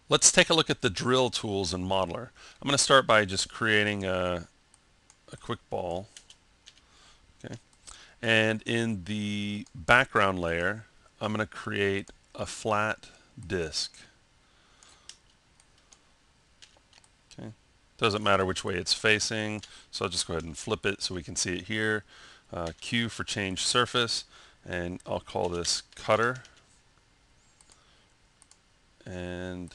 Let's take a look at the drill tools in Modeler. I'm going to start by just creating a quick ball. Okay. And in the background layer, I'm going to create a flat disk. Okay. Doesn't matter which way it's facing, so I'll just go ahead and flip it so we can see it here. Q for change surface, and I'll call this cutter, and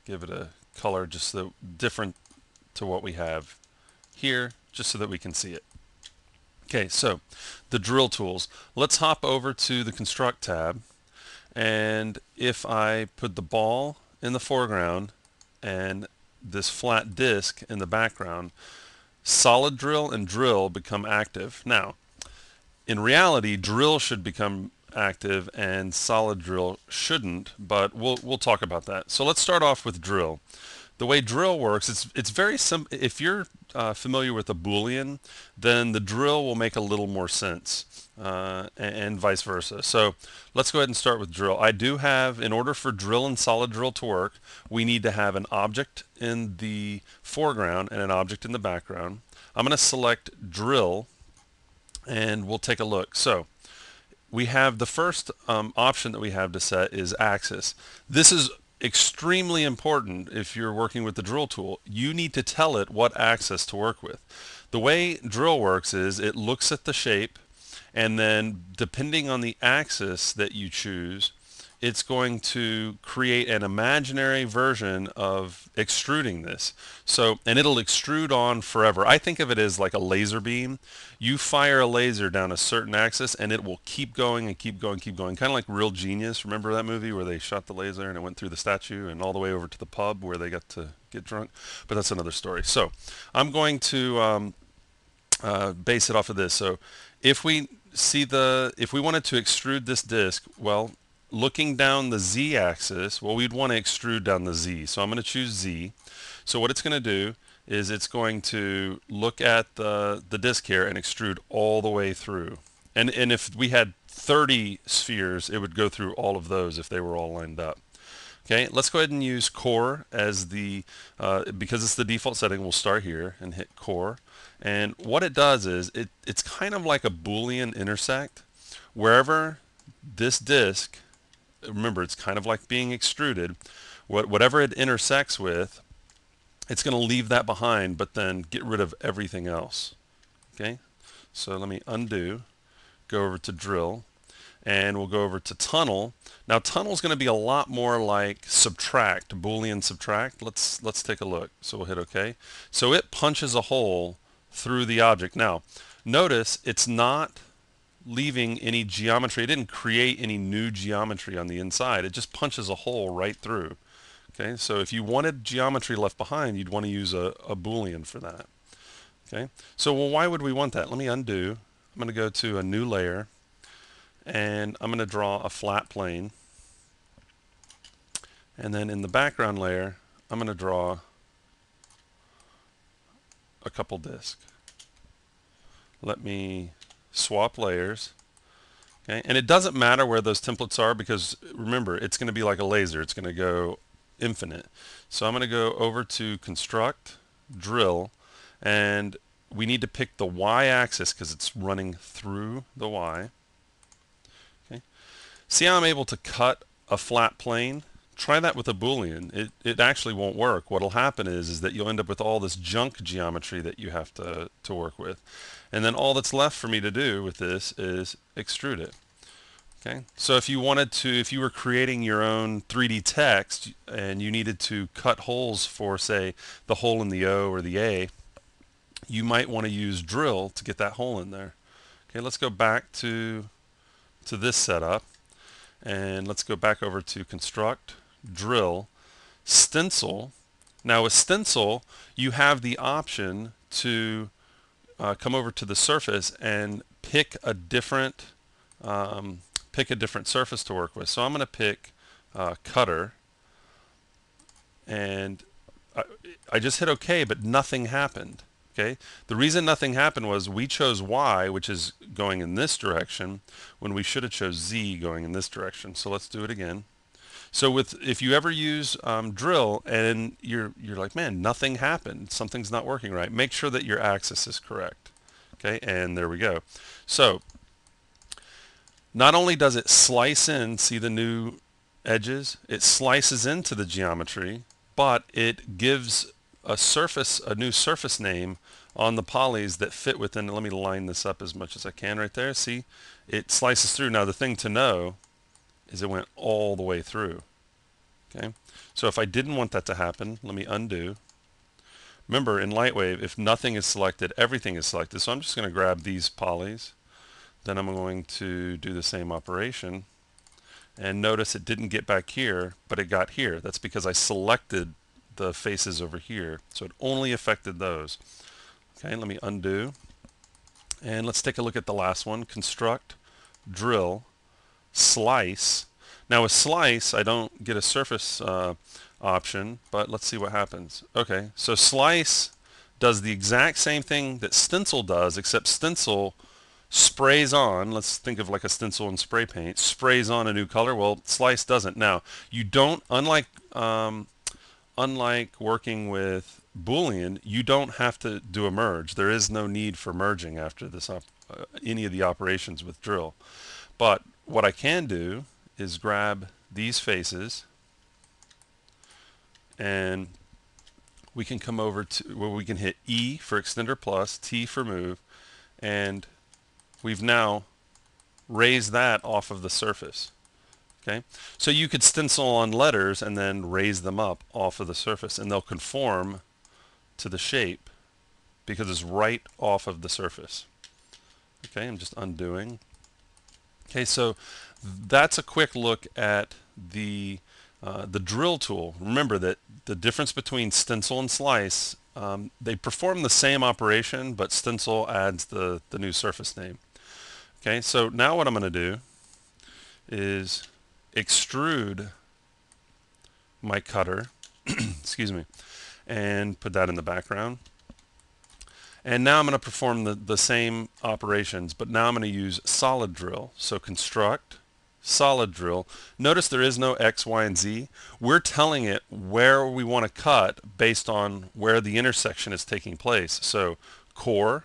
give it a color just so different to what we have here, just so that we can see it. Okay, so the drill tools. Let's hop over to the Construct tab, and if I put the ball in the foreground and this flat disk in the background, solid drill and drill become active. Now, in reality, drill should become active and solid drill shouldn't, but we'll talk about that. So let's start off with drill. The way drill works, it's very simple. If you're familiar with a Boolean, then the drill will make a little more sense, and vice versa. So let's go ahead and start with drill. I do have, in order for drill and solid drill to work, we need to have an object in the foreground and an object in the background. I'm going to select drill, and we'll take a look. So we have the first option that we have to set is axis. This is extremely important if you're working with the drill tool. You need to tell it what axis to work with. The way drill works is it looks at the shape, and then depending on the axis that you choose, it's going to create an imaginary version of extruding this. So, and it'll extrude on forever. I think of it as like a laser beam. You fire a laser down a certain axis and it will keep going and keep going, keep going. Kind of like Real Genius. Remember that movie where they shot the laser and it went through the statue and all the way over to the pub where they got to get drunk? But that's another story. So I'm going to base it off of this. So if we if we wanted to extrude this disc, well, looking down the z-axis, well, we'd want to extrude down the z. So I'm going to choose z. So what it's going to do is it's going to look at the disk here and extrude all the way through. And if we had 30 spheres, it would go through all of those if they were all lined up. Okay, let's go ahead and use core as the, because it's the default setting, we'll start here and hit core. And what it does is it's kind of like a Boolean intersect. Wherever this disk, remember, it's kind of like being extruded. Whatever it intersects with, it's going to leave that behind, but then get rid of everything else. Okay, so let me undo, go over to drill, and we'll go over to tunnel. Now tunnel is going to be a lot more like subtract, Boolean subtract. Let's take a look. So we'll hit OK. So it punches a hole through the object. Now notice it's not leaving any geometry. It didn't create any new geometry on the inside. It just punches a hole right through. Okay, so if you wanted geometry left behind, you'd want to use a Boolean for that. Okay, so well, why would we want that? Let me undo. I'm going to go to a new layer, and I'm going to draw a flat plane. And then in the background layer, I'm going to draw a couple discs. Let me swap layers. Okay, and it doesn't matter where those templates are because remember, it's going to be like a laser. It's going to go infinite. So I'm going to go over to construct, drill, and we need to pick the y-axis because it's running through the y. Okay. See how I'm able to cut a flat plane? Try that with a Boolean. It actually won't work. What'll happen is that you'll end up with all this junk geometry that you have to work with. And then all that's left for me to do with this is extrude it. Okay, so if you wanted to, if you were creating your own 3D text and you needed to cut holes for, say, the hole in the O or the A, you might want to use drill to get that hole in there. Okay, let's go back to this setup, and let's go back over to construct, drill, stencil. Now with stencil, you have the option to come over to the surface and pick a different surface to work with. So I'm going to pick cutter, and I just hit OK, but nothing happened. Okay, the reason nothing happened was we chose Y, which is going in this direction, when we should have chose Z going in this direction. So let's do it again. So if you ever use drill and you're like, man, nothing happened, something's not working right, make sure that your axis is correct. Okay, and there we go. So not only does it slice in, see the new edges, it slices into the geometry, but it gives a new surface name on the polys that fit within. Let me line this up as much as I can right there. See, it slices through. Now the thing to know is it went all the way through. Okay, so if I didn't want that to happen, let me undo. Remember, in Lightwave, if nothing is selected, everything is selected. So I'm just going to grab these polys. Then I'm going to do the same operation. And notice it didn't get back here, but it got here. That's because I selected the faces over here. So it only affected those. Okay, let me undo. And let's take a look at the last one. Construct, drill, slice. Now with slice, I don't get a surface option, but let's see what happens. Okay, so slice does the exact same thing that Stencil does, except Stencil sprays on, let's think of like a stencil and spray paint, sprays on a new color. Well, slice doesn't. Now, you don't, unlike working with Boolean, you don't have to do a merge. There is no need for merging after this any of the operations with drill. But what I can do is grab these faces and we can come over to where we can hit E for extender plus, T for move, and we've now raised that off of the surface. Okay, so you could stencil on letters and then raise them up off of the surface and they'll conform to the shape because it's right off of the surface. Okay, I'm just undoing. Okay, so that's a quick look at the drill tool. Remember that the difference between stencil and slice, they perform the same operation, but stencil adds the new surface name. Okay, so now what I'm going to do is extrude my cutter, excuse me, and put that in the background. And now I'm going to perform the same operations, but now I'm going to use solid drill. So construct, solid drill. Notice there is no X, Y, and Z. We're telling it where we want to cut based on where the intersection is taking place. So core.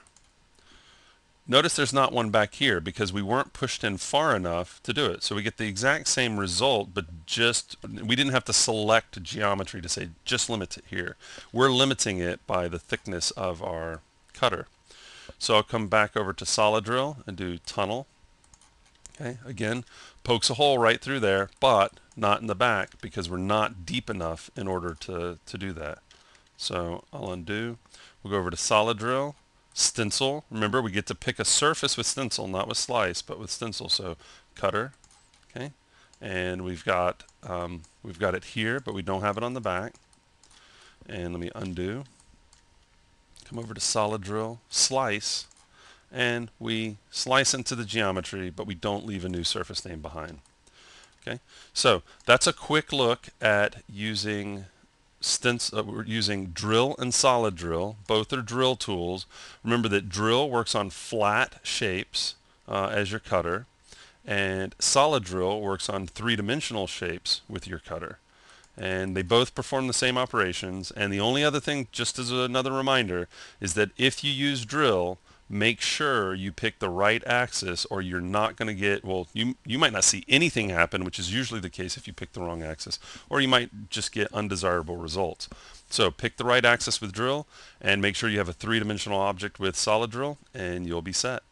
Notice there's not one back here because we weren't pushed in far enough to do it. So we get the exact same result, but we didn't have to select geometry to say just limit it here. We're limiting it by the thickness of our cutter. So I'll come back over to solid drill and do tunnel. Okay, again, pokes a hole right through there, but not in the back because we're not deep enough in order to do that. So I'll undo. We'll go over to solid drill. Stencil, remember we get to pick a surface with stencil, not with slice, but with stencil. So cutter, okay, and we've got it here, but we don't have it on the back. And let me undo. Come over to solid drill, slice, and we slice into the geometry, but we don't leave a new surface name behind. Okay, so that's a quick look at using we're using drill and solid drill. Both are drill tools. Remember that drill works on flat shapes as your cutter, and solid drill works on three-dimensional shapes with your cutter. And they both perform the same operations. And the only other thing, just as another reminder, is that if you use drill, make sure you pick the right axis or you're not going to get, well, you might not see anything happen, which is usually the case if you pick the wrong axis, or you might just get undesirable results. So pick the right axis with drill and make sure you have a three-dimensional object with solid drill and you'll be set.